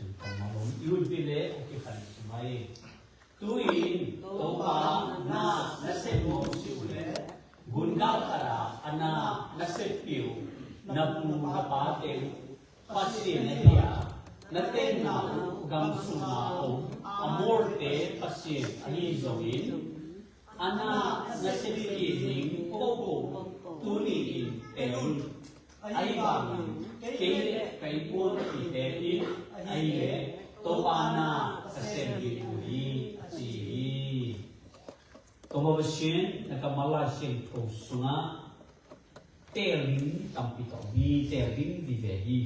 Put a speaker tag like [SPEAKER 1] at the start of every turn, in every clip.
[SPEAKER 1] sin kamalo iul pile o ki khan sumai tuin topa na nasemo siule gunga kara ana nasepiu napu kapate pasin dia naten na gam suma o amorte pasin ani zoin ana nasepi koko tuni in ai ba ke kai pun ki te in ai le to bana asepi uri ji tomo bashin nakamala shin to sunga telin tampito bi telin di vehi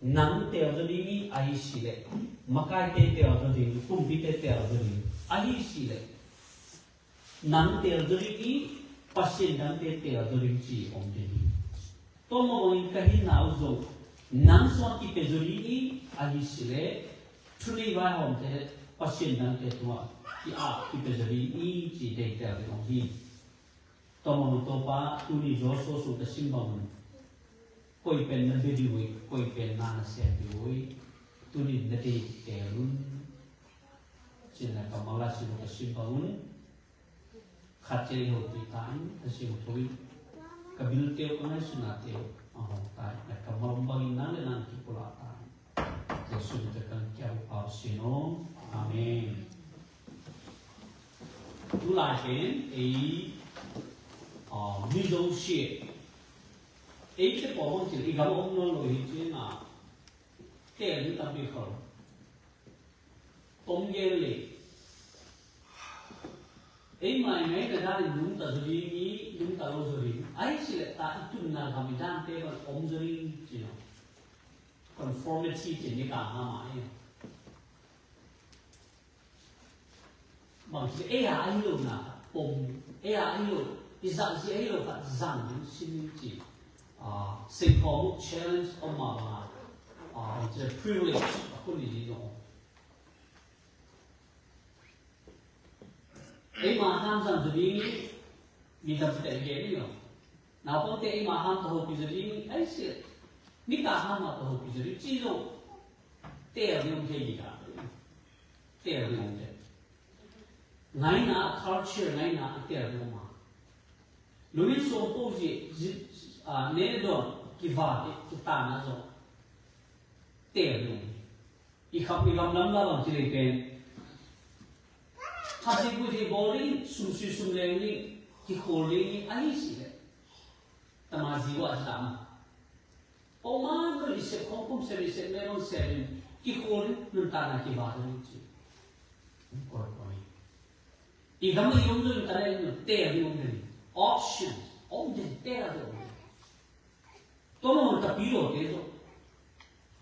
[SPEAKER 1] nang tel ni ai sile makai te tel ni kumbi te tel ni ai sile nang tel ni pasin nang te tel ni ji om de ni tomo in kahi na uzo nang so ki pe ni ai sile tuli ba om te pasin nang te tua ki a ki pe ni ji de tel ni tomo topa tuni joso su ta simbang koi pen na bediwi koi pen na se diwi tuni nati terun sina kamala sinu ta simbang khache ho ti tan ta simu toi kabil teo kana suna teo aho ta na kamambang na le nan ki pula ta yesu ta kan kya pa sino amen tulai pen middle shit. Eight of them, if I don't know, it's not. Tell you that before. Tom Gelly. In my maid, that is Lunta Zuri, Lunta Rosary. I select that to Nagamidan table on the ring, you know. Conformity to Nikahama. But the AI Luna, AI Luna. Isang si Ayo kat zang sinji Singapore challenge omama it's a privilege aku ni no maham sang jadi ni dapat terjadi no na pun te maham tahu jadi ai si ni kaham tahu jadi cilo ter yang jadi ter yang jadi ngai na culture ngai na ter yang Lui so posi ne do ki va ki ta na zo te lu I khap ni lam lam la ti le pen ha si ku ti boli sum le ni ki ko le ni ani si le ta ma ji wa sa ma o ma no li se kom se li se me non se ki ko nun ta na ki va ni chi ko ko ni I gam ni yong zo ta le ni te lu ni options om de terra do tomo tapiro teso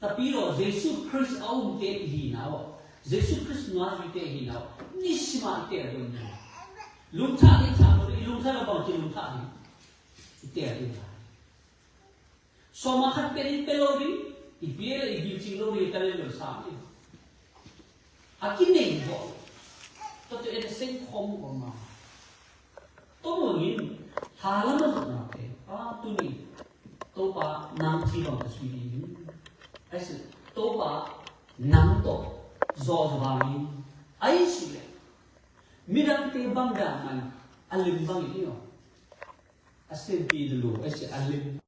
[SPEAKER 1] tapiro Jesus Christ om te hinao Jesus Christ no te hinao nishima te do lumtha ni thamo lumtha la bang ti lumtha ni te do so ma khat pe pelori I biere I bilching lo ni tale lo sa ni akine bo to te sen khom ko ma tomo ni halama na te tuni topa nam chi bang sui ni ai se topa nam to zo ba ni ai si le midang te bang da man alim bang ni no asen pi de lo ai se alim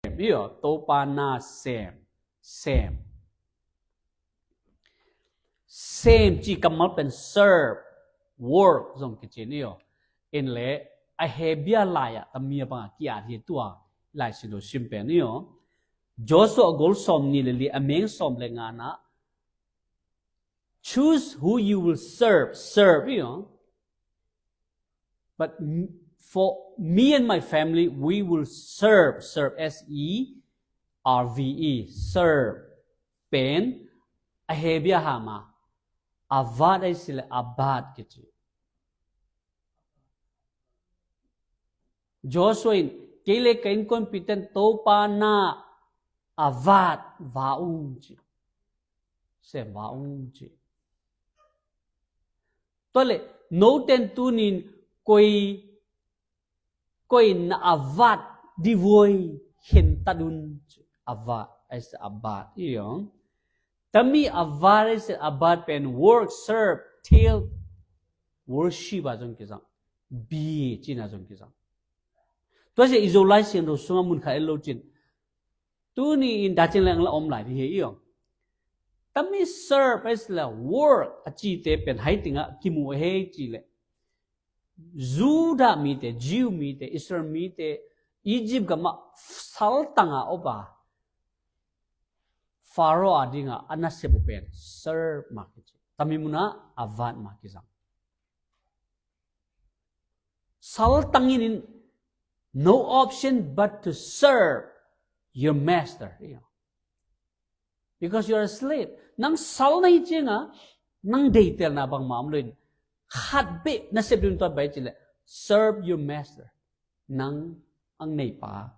[SPEAKER 1] Iyo topa na same chỉ cầm mấtเป็น serve work dòng cái chuyện này in lệ ai hệ bia lại à tầm mía bằng kia thì tua lại xin đồ xin bền này Joshua goal som ni le ameng som le nga na choose who you will serve but for me and my family we will serve serve pen a hebia hama avad ai sila abad kitu Joshua kele kain competent topa na avad vaung chi se vaung chi tole no ten tunin koi na avad di voi hen tadun avad as abad iyo tami avad as abad pen work serve till worship ajong kisang bi china jong kisang to se isolation ro sunga mun kha elo chin tu ni in da chen lang la om lai hi iyo tami serve as la work achi te pen hai tinga kimu he chi le Juda mi te Jew mi te Israel mi te Egypt ga ma sal tanga oba Pharaoh adinga anasebu pen serve ma ki tami muna avat ma ki sang sal tangin no option but to serve your master because you are a slave nang sal nai chenga nang deitel na bang mam loin khat be na sep dun to bai chile serve your master nang ang nei pa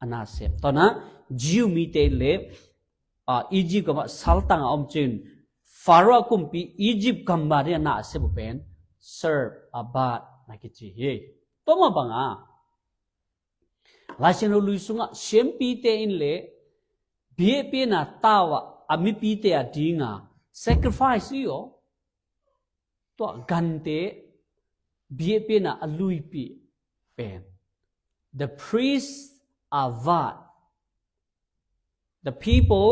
[SPEAKER 1] ana sep to na Jew mi te le Egypt ka sal tang om chin Pharaoh kumpi Egypt kamba re na sep pen serve abat na ki chi he to ma banga la shin lo lui sunga shem pi te in le bie pi na tawa ami pi te a dinga sacrifice yo to gante bie pi na alui pi pen the priests are vat the people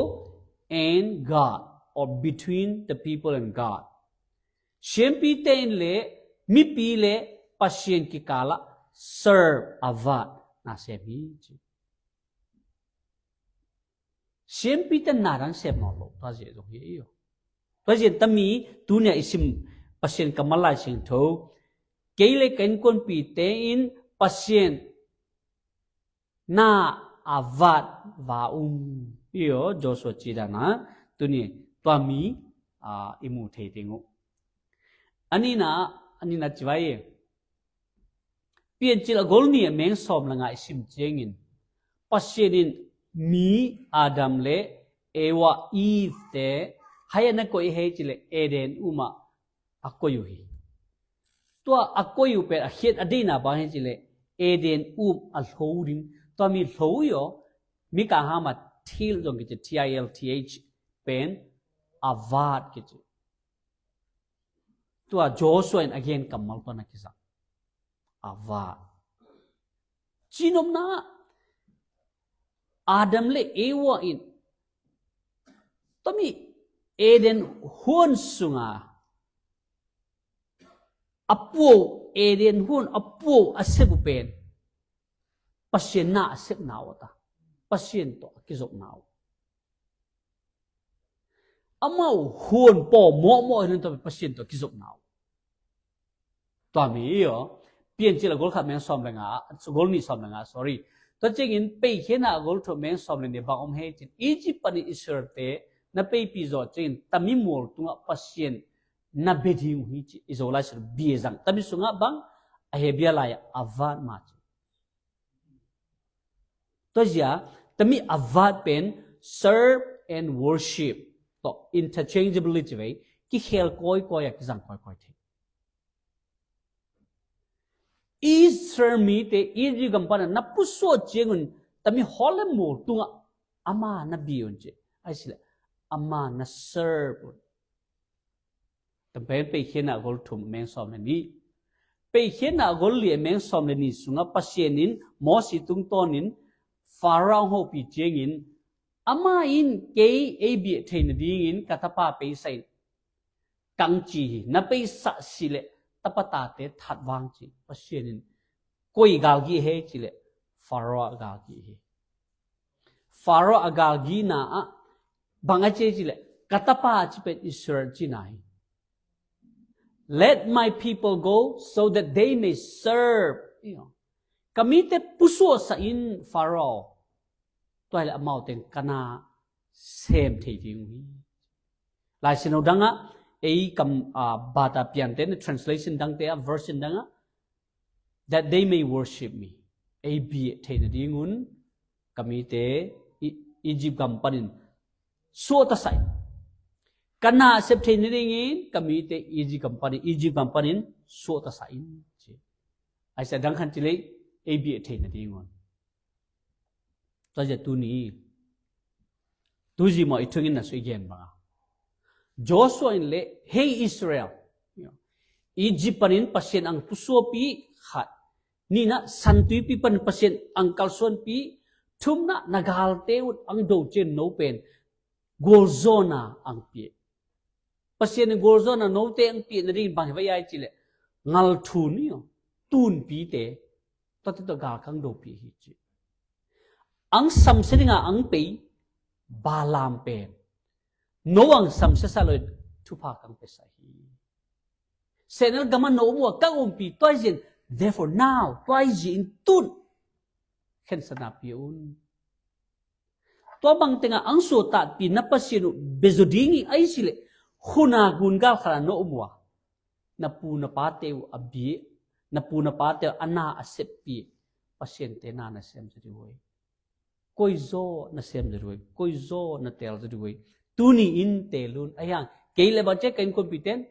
[SPEAKER 1] and God or between the people and God shem pi te in le mi pi le pasien ki kala serve avat na se bi chi shem pi te na ran se no lo ta je jo ye yo ta je tami tu ne isim pasien kamalai sing tho keile ken kon pi te in pasien na avat va yo Joshua chi da na tu ni twami imu thei tingu anina chwai pian chila golni meng som langa isim chengin pasienin mi Adam le Ewa Eve te hayana ko he chile Eden uma akoyu hi to akoyu pe a het adina ba he chile Eden al holding to mi hloyo mi ka ha ma thil jong ki TILTH pen avad ki to Joshua and again kamal to na kisa avad chinom na Adam le Ewa in tomi Eden hun sunga apo Eden hun apo asebu pen pasien na asep nawata pasien to kizok naw amau hun po mo hin to pasien to kizok naw to mi yo pien chila gol kha men som lenga gol ni som lenga sorry to chingin pe khena gol tho men som le ne ba om he chin Egypt pani Israel te na pe pi zo chin tami mol tunga pasien na beding hi chi izola sir biezang tami sunga bang a hebia la ya avat ma chi to ja tami avat pen serve and worship to interchangeably chwe ki khel koi ya kizang koi the Israel mi te iri gampana na puso chengun tami hole mo tunga ama na biyon che ai sila ama na serve tampen pe khena gol thum men som ni pe khena gol li men som ni sunga pasienin mo si tung tonin Pharaoh ho pi chengin ama in ke abi thein ding in katapa pe sai kang chi na pe sa sile tapata te that wang chi pasienin koi gal gi he chi le Pharaoh gal gi he Pharaoh gal gi na banga che chi le katapa chi pe Israel chi nai let my people go so that they may serve kamite puso sa in Pharaoh toy la mau ten kana sem thei ding lai sino danga ei kam bata pian ten translation dang te version danga that they may worship me ei bi thei na dingun kamite Egypt kampanin so ta sai kana sep thei na dingin kamite Egypt kampanin so ta sai ai sa dang khan chile ei bi thei na dingun Taja tu ni, tu ji mo itungin na so igen ba. Joshua in le, hey Israel, Egypt panin pasien ang puso pi hat, ni na santui pi pan pasien ang kalson pi, tum na nagalte ut ang do chen no pen, gorzona ang pi. Pasien ng gorzona no te ang pi na rin bang hibayay chile, ngal tu niyo, tun pi te, tatito gakang do pi hichi. Ang samsini nga ang pay balam pe no ang samsasaloy tupa kang pesahi senel gaman no mo ka umpi toizin therefore now toizin tun ken sanapiun to bang tinga ang suta pinapasino bezodingi ay sile huna gunga khara no umwa napuna pateu abi napuna pateu ana asepi pasyente na na sem sadiwoy koi zo na sem deroi koi zo na tel deroi tuni in telun ayang keile ba che kain kompeten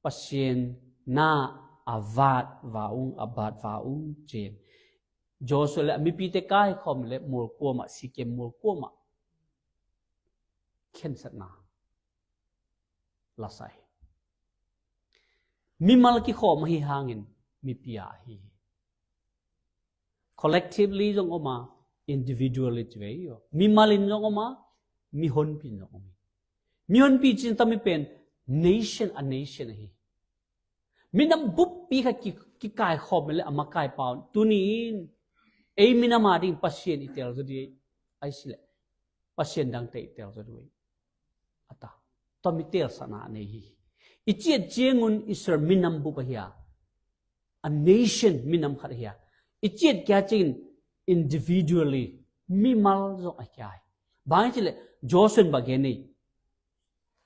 [SPEAKER 1] pasien na avat vaung chen Joshua mi pite kai khom le mur koma sikem mur koma khen sat na lasai mi mal ki khom hi hangin mi pia hi collectively jong oma individually way mi malin jong oma mi hon pin jong oma mi hon pi chin tami pen nation a nation hi minam bup pi kha ki kai khom le ama kai paun tunin ei minama ding pasien itel zodi ai sile pasien dang te itel zodi ata tomi tel sana nei hi ichiet jengun isar minam bu pa hiya a nation minam khat hiya ichiet kya chin individually mi mal zo akai bang chile josen bageni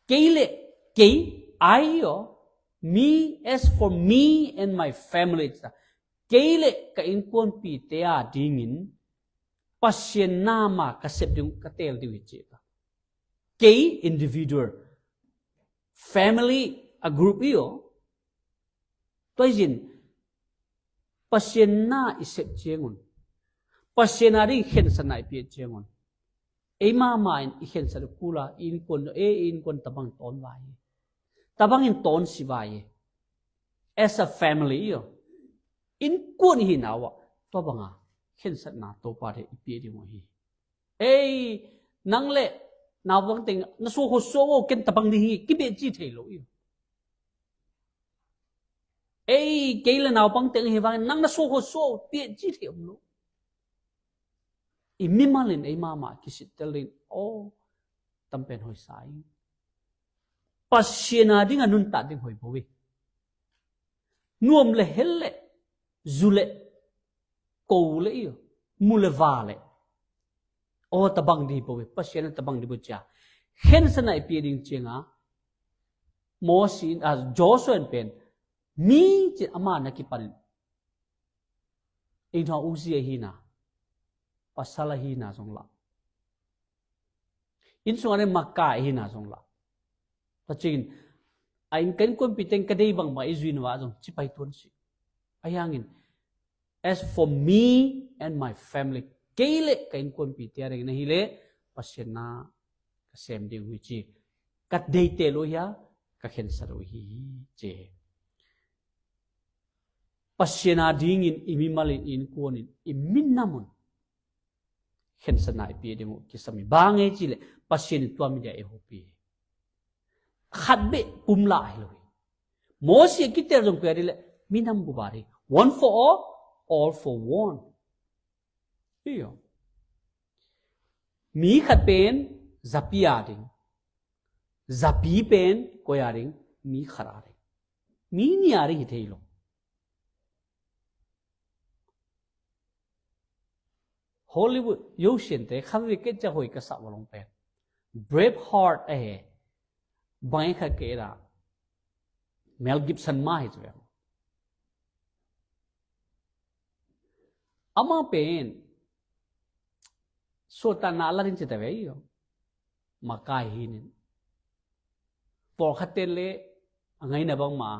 [SPEAKER 1] keile kei ayo me as for me and my family keile ka in kon pi te a dingin pasien nama ka sep ding ka tel di wiche kei individual family a group iyo toizin pasien na isep jengun Pasienari hen sanai pi jengon. Ema main hen sa kula in kon tabang ton vai. Tabang in ton si vai. As a family yo. In kon hinawa to banga hen sa na to pare pi di mo hi. Nang le na bang ting na so ho so ken tabang ni hi ki be ji thei lo yo. Keila na bang ting hi bang nang na so ho so pi ji thei lo. Imimalin ay mama kisitelin tampen hoy sai pasiena ding anun ta ding hoy bowi nuom le helle zule ko le yo mule vale tabang di bowi pasiena tabang di bucha hen sanai pi ding chenga mosin as Joshua pen mi chi ama na ki pan in tha usia hina pasala hi na song la in sungane makka hi na song la pachin ain kan kon piteng kadai bang ma izuin wa jong chipai ton si ayangin as for me and my family keile kain kon pitia reng na hile pasena kasem ding wi chi kat dei te lo ya ka khen saro hi che pasena ding in imimalin in konin imin namun เห็นสนายปีเดมุกิสมีบางไงจีเลยปัจเจนตัวมีเดียเอโฮปีขัดเบะปุ่มลายเลยโมเสสกิเตอร์จงเปรีเลยมีนำบุบารี one for all for one นี่อ๋อมีขัดเป็นจับปีอาดิงจับปีเป็นก็ยาดิงมีขราดิงมีนี่อาดิงเที่ยวฮอลลีวูดยูเชนเต้ข้าวิกเกตจะหอยกระสับวลงเป็น brave heart บางขัดเกล้าเมลกิฟสันมาให้ด้วยอามาเป็นสุดท้ายน่ารักจริงๆแต่เว้ยมาไกลหินพอขัดเตลเล่ไงนะบางมา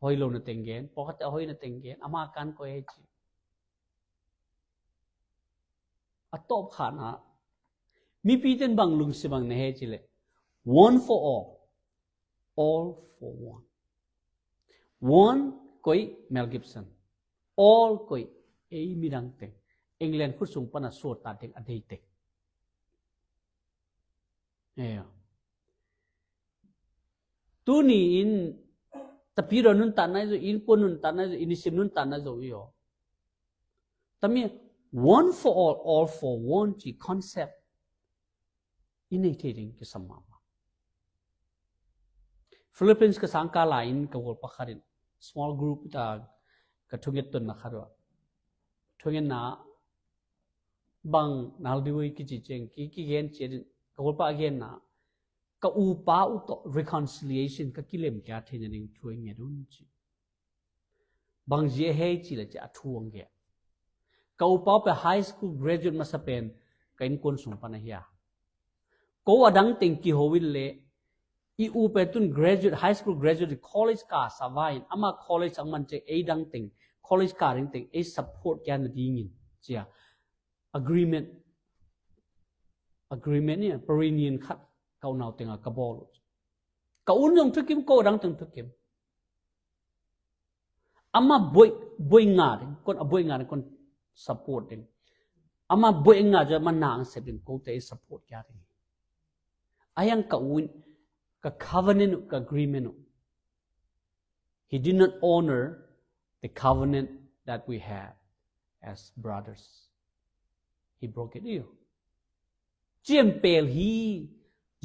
[SPEAKER 1] หอยลงนั่นเต็งเงินพอขัดหอยนั่นเต็งเงินอามาการก็เอจิอัตโตบขานะมีปีเต็นบางลุงสิบางเนเฮจิเลย one for all for one ก็อีเมลกิฟสัน all ก็อีมีดังเต็งอังกฤษพูดส่งปนัดสวดตัดเต็งอดีตเต็งตัวนี้อินแต่พี่เรานุนตันนั่นจะอินคนนุนตันนั่นจะอินิสิมนุนตันนั่นจะอยู่แต่มี one for all for one จีคอนเซปต์อินในที่ดิ้งก็สมมาฟิลิปปินส์ก็สังกัดไลน์ก็วอลปักขัดิน small group ต่างก็ทุ่งเงินตุนนะครับว่าทุ่งเงินน่ะบางนาลดีวีกิจเจงกี่เงินเจดินก็วอลปักเงินน่ะก็อุปาอุต reconciliation ก็กิเลมแก่ที่นั่นเองช่วยเงี้ยดุนจีบางเจ้าให้จีเลยจะทวงเงี้ยก็อุปาไป high school graduate มาสเปนก็อินคนส่งปนเฮียก็ว่าดังติงกี่หัววิลเล่อีอุปตุน graduate high school graduate college กาสบายอามา college อังมันจะดังติง college กาดังติงsupport แกนดีงินเจ้า agreement เนี่ย perennial ขัดเขาหนาวติงอ่ะกบอลก็อุ่นยงทุกคิมก็ดังติงทุกคิมอามาบ่อยงาดิคนบ่อยงาดิคน support ดิอามาบ่อยงาจะมันนางเสด็จก็จะ support แกดิอายังก็อุ่นก็ covenant ก็ agreement he did not honor the covenant that we have as brothers he broke it เจียมเปลฮี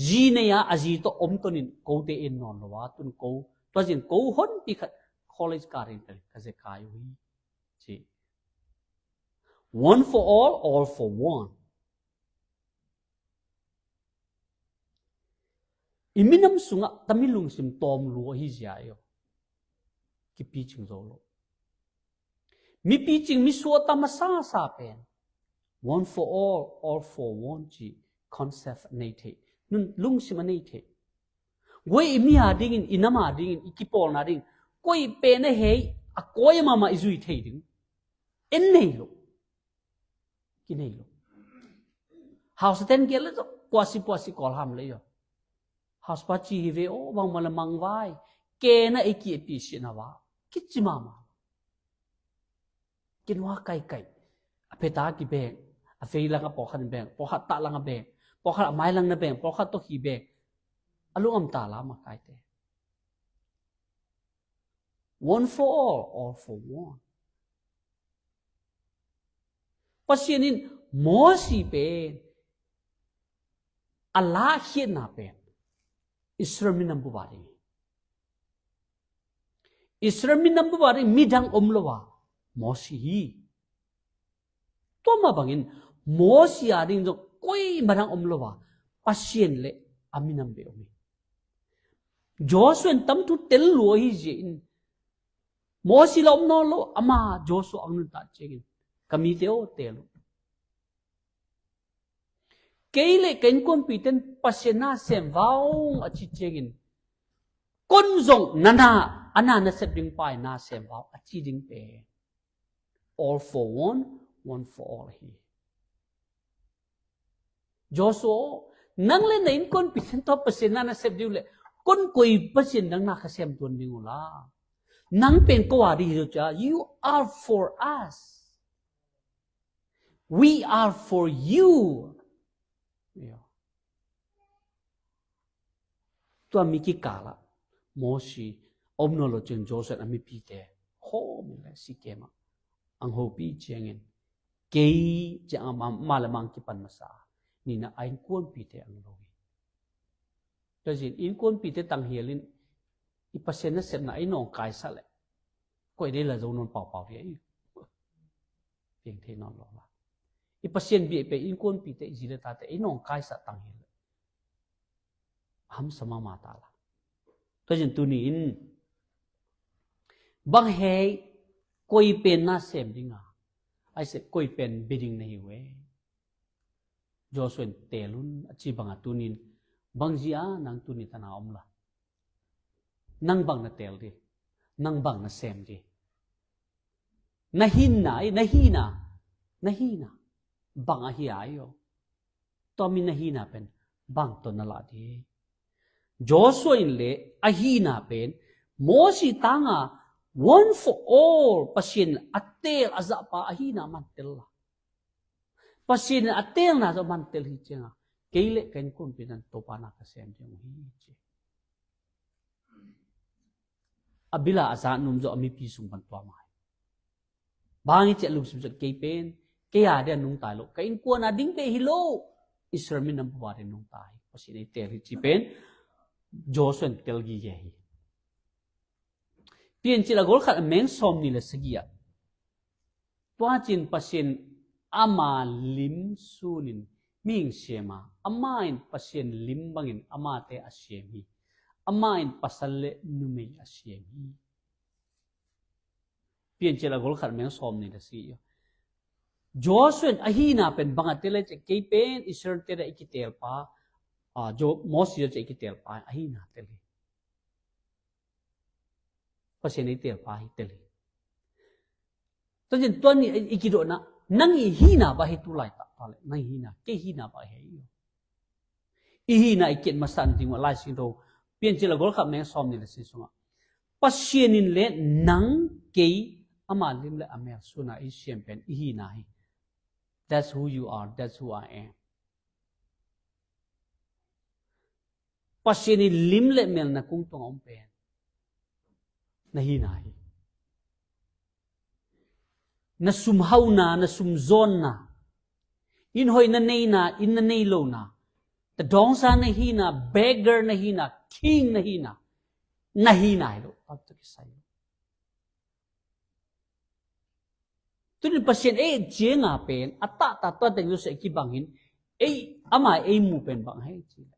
[SPEAKER 1] จีเนี่ยอาจีโตอมตัวนี้กูเตอินนอนว่าตุนกูตัวจินกูฮอนปีขัด college การินเป็นก็จะกายวีจี one for all for one อิมินัมสุงะตามิลุงสิมตอมลัวฮิจายอกิปีจิงโซโลมีปีจิงมีสัวตามาซาเป็น one for all for one จี concept ในเทนุ่นลุงสิมันนี่เถอะเว้ยมีหาดิ่งอินามาดิ่งอีกิปอลนาดิ่งก็อีเป็นเฮ้ยอะก็ยังมาอิจุยเถอะดิ่งเอ็นนี่ลูกกินนี่ลูก house เต็นเกลือก็ปวสิกอลหามเลยอ่ะ house ปัจจีฮิเวโอบางมันละมังไว้เกน่ะไอ้กี่ปีสินะวะคิดจิมากินว่าไก่อเพตากี่เบงอเฟยลังกับปอขันเบงปอขัดตะลังกับเบงพอข้าไม้ลังนั่นเองพอข้าตัวขี้เบกอารมณ์อัมตาลามาไกลเตะ one for all for one ปัจจุบันโมสีเป็นอัลลาห์เขียนนาเป็นอิสรามินัมบุบารีมีดังอมลวะโมสีตัวมาบังอินโมสีอาดิงจงก็อีมาดังอมลวะปัจเจนเละอามินัมเบอมีจอส่วนตั้มทุเตลลัวฮิเจนโมสิลอมนอลอามาจอส่วนอังนุตัดเจกินกามีเตโอเตลเกย์เละเกินคนปีเต็นปัจเจน่าเซมว้าวอจิเจกินคนจงนานาอันนั้นเสด็จไปน่าเซมว้าวอจิดิงเป all for one for all ฮีจอส่วนนั่งเล่นในคนพิเศษตัวเปอร์เซ็นต์นั้นเสพดิวเลยคนคุยเปอร์เซ็นต์ดังนักเสียมตัวนี้งูล่ะนั่งเป็นกว่าดีจ้ะ you are for us We are for you. Tua miki kala moshi omnolo chen Joseph ami pite ho mila sikema ang hopi jengin kei jang malamang kipan masa ni na ain kuon pite ang logi. Dazin in kuon pite tang hielin ipasen na set na inong kai sale ko ide la zonon pau pau ye pieng the non lo la ipasen bi pe in kuon pite jile ta te inong kai sa tang hiel ham sama mata la dazin tu ni in bang he koi pen na sem dinga ai se koi pen bidding nei we Joshua telun achi banga tunin bangjia nang tuni tana omla nang bang na tel di nang bang na sem di nahina bang a hi ayo to min nahina pen bang to nala di Joshua in le ahina pen mosi tanga one for all pasin atel azapa ahina mantel pasin atel na so mantel hi chenga keile ken kun pinan topana ka sem jeng hi che abila asa num zo ami pi sung ban twa mai bangi che lu sum ke pen ke ya de nung tai lo ka in ko na ding pe hi lo isramin nam ba de nung tai pasin ai tel hi chi pen Joshua tel gi ye hi Pian chila gol khat meng som ni la sigia. Tua chin pasien ama lim sunin ming shema. Ama in pasien lim bangin ama te asyemi. Ama in pasalle numei asyemi. Pian chila gol khat meng som ni la sigia. Joshua ahina pen bangatele che kei pen Israel te da ikitel pa. Jo Moses che ikitel pa ahina tele. Pasien ay tel pa hiteli. Tonjen tuan ni ikido na nang ihina ba hitulay ta pale nang hina ke hina ba he. Ihina ikit masan ting wala sino pian chila gol kha meng som ni si sunga. Pasien in le nang ke ama lim le amel suna i siempen ihina hi. That's who you are, that's who I am. Pasien in lim le mel na kung tong ompen. Nahina hi. Na sumhaw na sumzon na. Inhoy na nay na, in na nay lo na. The dongsa na hina, beggar na hina, king na hina. Nahina hi lo. Pagto kisayo. Tunin pasien jenga pen, ata tayong sa ikibangin, ama mu pen bang hai chila.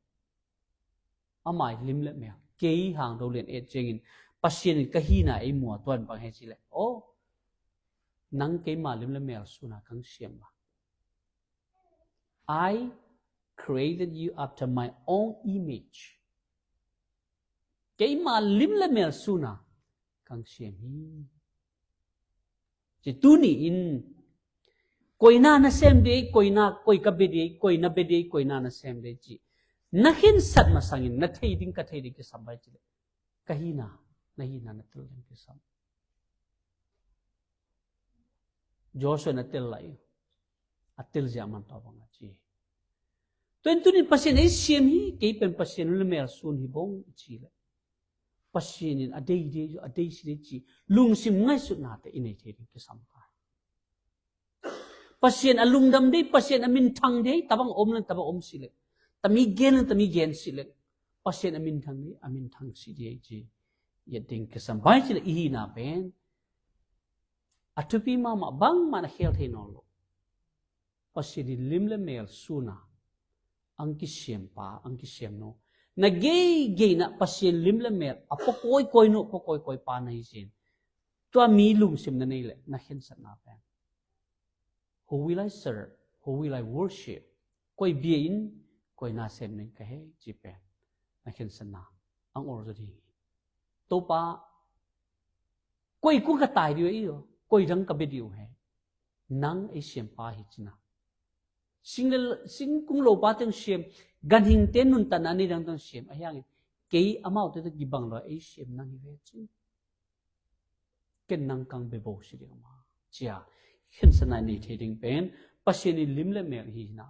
[SPEAKER 1] Ama limlet me. Kei hang do len jengin. Pasien kahina ay mua tuan bang he sila. Oh, nang kay malim la mel suna kang siyamba. I created you after my own image. Kay malim la mel suna kang siyami. Si tuni in koi na sem de, koi kabede, koi na bede, koi na sem de ji. Nahin sat masangin, natay din ki sabay sila. Kahina. Nahina na tel yang kisam. Joshua na tel lai. Atel zaman tawang aji. Tuan ni pasien ay siem hi. Kay pen pasien lumer sun hibong chile. Pasien in aday sila chi. Lungsim ngay sut nate inay teding kisam ka. Pasien alungdam day, pasien amintang day. Tabang om sila. Tamigen sila. Pasien amintang sila ji. Yading kesambay sila ihina pen. Atupi mama bang mana hel henolo. Pasili limle mel suna. Ang kisiem no. Nagay na pasil limle mel. Apokoy no pokoy pa na isin. Tua milung sim na nila. Nahinsan na pen. Who will I serve? Who will I worship? Koy biyain. Koy nasem nin kahe. Jipen. Nahinsan na. Ang ordo di. Topa koi ku ka tai dio iyo koi rang ka bidio hai nang ai siam pa hi china sing kung lo pa teng siam gan hing ten nun tan ani rang tang siam ayang ke amau te gibang lo ai siam nang hi ve chi ken nang kang be bo si ma chia hin sanai ni theding pen passion in lim le mer hi na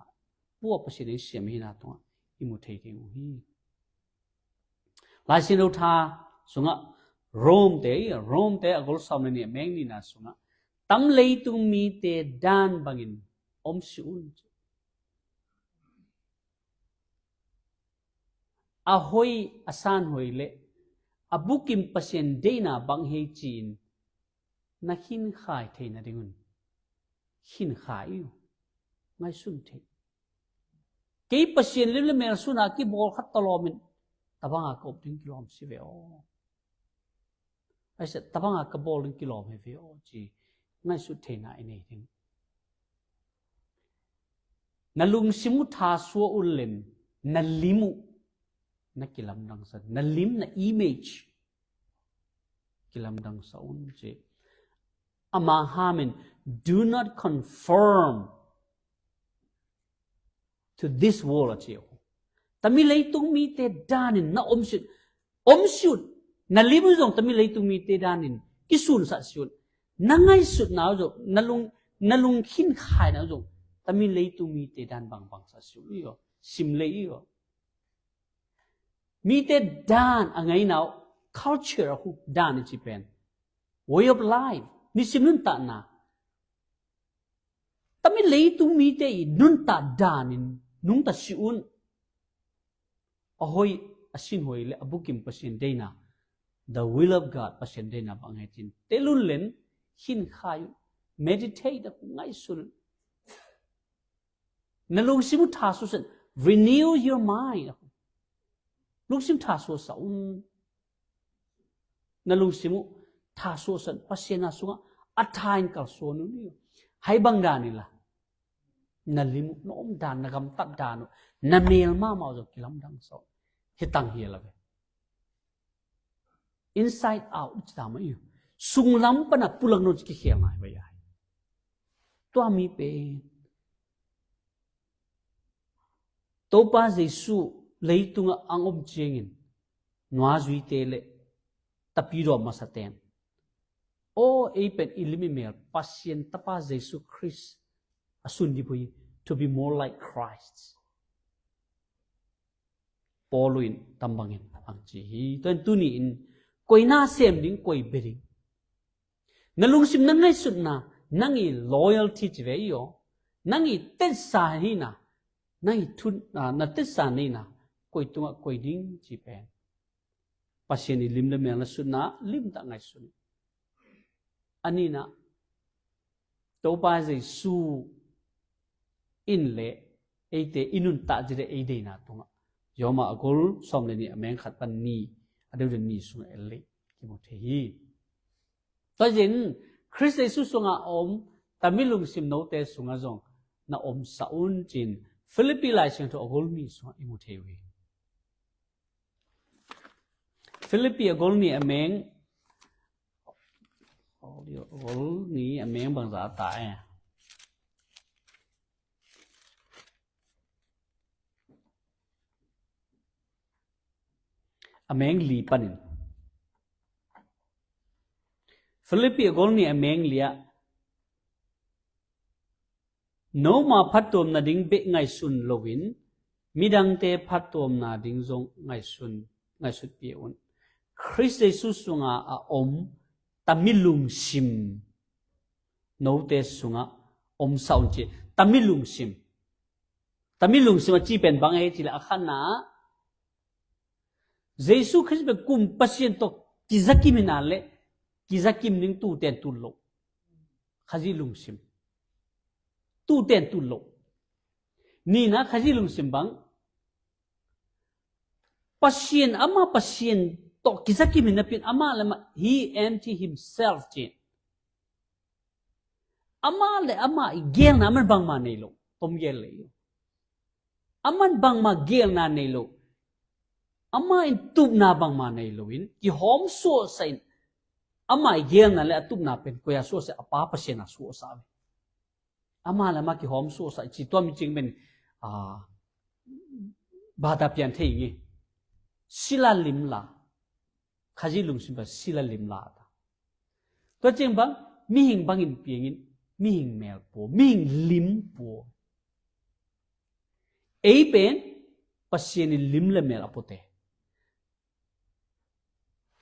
[SPEAKER 1] pu passion in siam hi na to imu thei ke hi lai sin lo tha sunga Rome te agol sam ni meng ni na sunga tam lei tung mi te dan bangin om siun ahoy asan hoi le abukim pasien deina bang hei chin na hin khai thei na dingun hin khai yu ngai sun thei ke pasien le mer suna ki bol khat talomin tabanga ko ting kilom si ve o ai se tabanga ka bol ting kilom he ve o chi ngai su thei na nei ding nalung simu tha suo ulen nalimu na kilam dang sa nalim na image kilam dang sa un che ama hamen do not conform to this world che tami leitung mi te danin na omsut nalim jong tami leitung mi te danin kisun sa syun nangai sut na jo nalung khin khai na jo tami leitung mi te dan bang sa syun yo sim le yo mi te dan angai now culture hu dan chi pen way of life ni simun ta na tami leitung mi te nun ta danin nung ta siun ahoy asin hoy le abukim pasien deina the will of God pasien deina bangai tin telun len hin khai meditate ngai sul nalung simu tha su sen renew your mind lung sim tha so sa nalung simu tha so san pasiena sunga athain kal so nu ni hai bang da ni la nalimu nom dan nagam tat danu namel ma ma jo kilam dang so hitang hi la ve inside out ta ma yu sung lam pa na pulang no ki khel ngai ba ya to mi pe to pa jesu leitunga angom chengin nwa zui te le tapiro masaten o epen ilimi mer pasien tapa jesu christ asun di pui to be more like Christ poluin tambangin ang chi hi ton tuni in koina sem ding koi bering nalung sim nangai sut na nangi loyalty chve yo nangi tetsa hi na nangi thun na tetsa ni na koi tunga koi ding chi pen pasien lim le mer la sut na lim ta ngai sun ani na to pa jesu in le eite inun ta jire eide na tunga yoma agol somle ni ameng khat pan ni adu ni sunga elle ki mo the hi ta jin christ jesus sunga om tamilung sim no te sunga jong na om saun chin philippi lai sing to agol mi sunga imu the wi philippi agol ni ameng agol ni ameng bang za ta ameng li panin Philippi agol ni ameng lia no ma phatom na ding be ngai sun lovin midang te phatom na ding jong ngai sut pi on Christ Jesus sunga a om tamilung sim no te sunga om saun chi tamilung sim chi pen bang e chi la khana Jesus Christ be kum pasien to kizakim inale kizakim ning tu ten tu lo khaji lungsim tu ten tu lo ni na khaji lungsim bang pasien ama pasien to kizakim inapin ama lama he empty himself chin ama le ama gel na man bang ma nei lo tom gel le aman bang ma gel na nei lo ama in tup na bang ma nei loin ki hom so sain ama gel na le tup na pen ko ya so se apa pasien na so sa ama la ma ki hom so sa chi to mi ching ben ba da pian thei ngi sila lim la khaji lung sim ba sila lim la ta to ching bang mi hing bang in pieng in mi hình mèo po mi hình lim po ấy bên pasien lim le mèo apote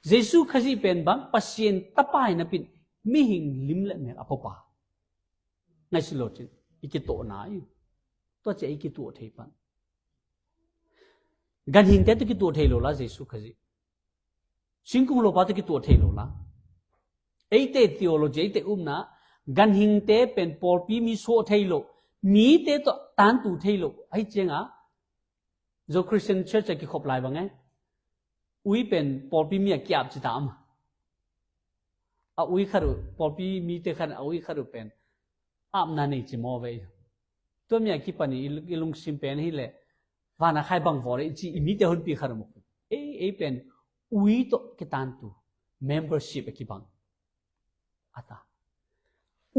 [SPEAKER 1] Jesus khasi pen bang pasien tapai na pin mi hình lim le mèo apopa ngay silo chin ikito na yu to che ikito thei pan gan hình te to kito thei lo la Jesus khasi singkung lo pa to kito thei lo la ấy te theology ấy te na gan hình te pen Paul pi mi so thei lo mi te to tan tu thei lo ai chenga zo Christian church ki khop lai bang ai ui pen Paul pi mi kyap chi tam a ui kharu Paul pi mi te khan a ui kharu pen am na nei chi mo ve to mi ki pani ilung sim pen hi le wa na khai bang vor chi mi te hon pi kharu mo e pen ui to ki tan tu membership ki bang ata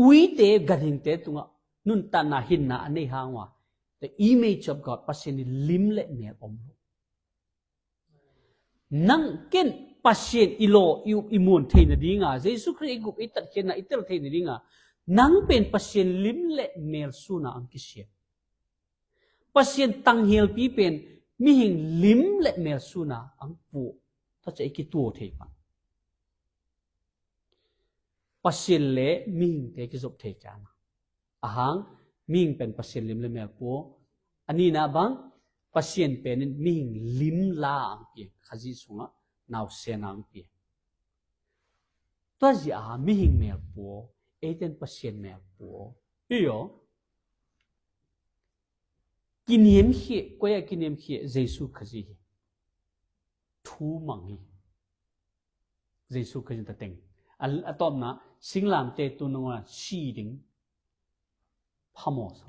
[SPEAKER 1] ui te garing te tunga nun ta na hin na anei hangwa the image of God pasien lim le mer om nang ken pasien ilo imun thein dinga Jesus Christ gup itat ken na itel thein dinga nang pen pasien lim le mer suna ang kisye pasien tang hel pi pen mi hing lim le mer suna ang pu ta che ki tu thei pa pasien le ming te ki zop thei chan ahang ming pen pasien lim le mer po ani na bang pasien pen ming lim la ang pi khaji sunga naw senang pi to ji a ming mer po eten pasien mer po iyo kiniem khi ko ya kiniem khi jesu khaji thu mangi jesu khaji ta teng atom na singlam te tu nongwa si ding phamos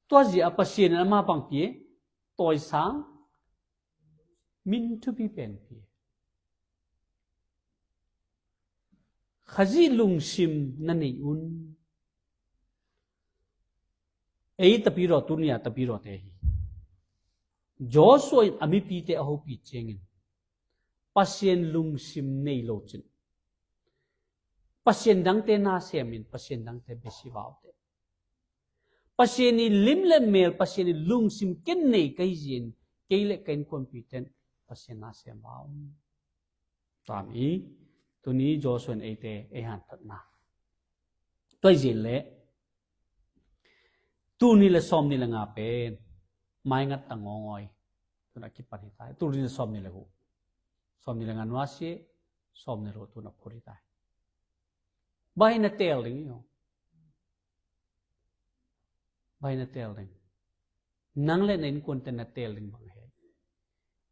[SPEAKER 1] to ji a pasien ama pang pi toy sang min to be pen pi khaji lung sim na nei un ei tapiro tunia tapiro te hi jo soi ami pi te a ho pi chengin pasien lung sim nei lo chin pasien dang te na semin pasien dang te besi wau te pasien ni lim le mel pasien ni lung sim ken nei kai jin keile ken competent pasien na sem wau tam i tuni jo suen ei te e han that na toi jin le tu ni le som ni le nga pen mai ngat tangongoi tuna ki pani tai tu ni som ni le hu som ni le nga nwa si som ni ro tu na phuri tai bai na tel ding yo bai na tel ding nang le nen kon te na tel ding bang he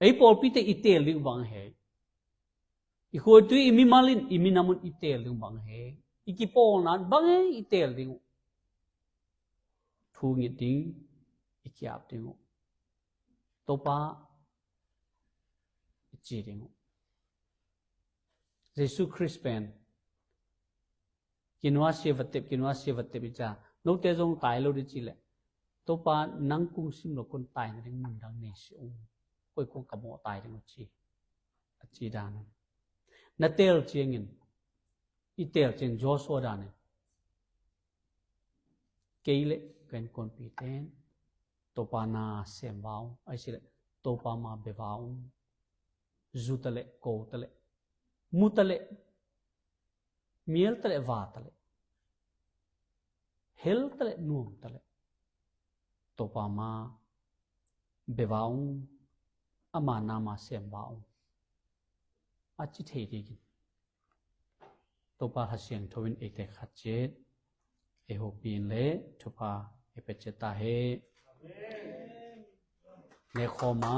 [SPEAKER 1] ei por pi te itel ding bang he I khoi tu imi malin imi namun itel ding bang he iki pol nan bang he itel ding thu ngi ding ikiap ding to pa chi ding Jesus Christ pen kinwa sevatep cha no te jong tai lo di chi le to pa nang kung sim lo kon tai na ding mun dang nei si ong koi kong kamo tai ding chi dan na tel chengin itel chen jo so dan keile kan kon pi ten to pa na sem baw ai si le to pa ma be baw zu tale ko tale mu tale miel tale va tale hel tale nuam tale to pa ma be baw ama na ma sem baw achi thei ri to pa hasiang thowin ete khat che e ho pin le to pa e pe che ta he amen ne khoma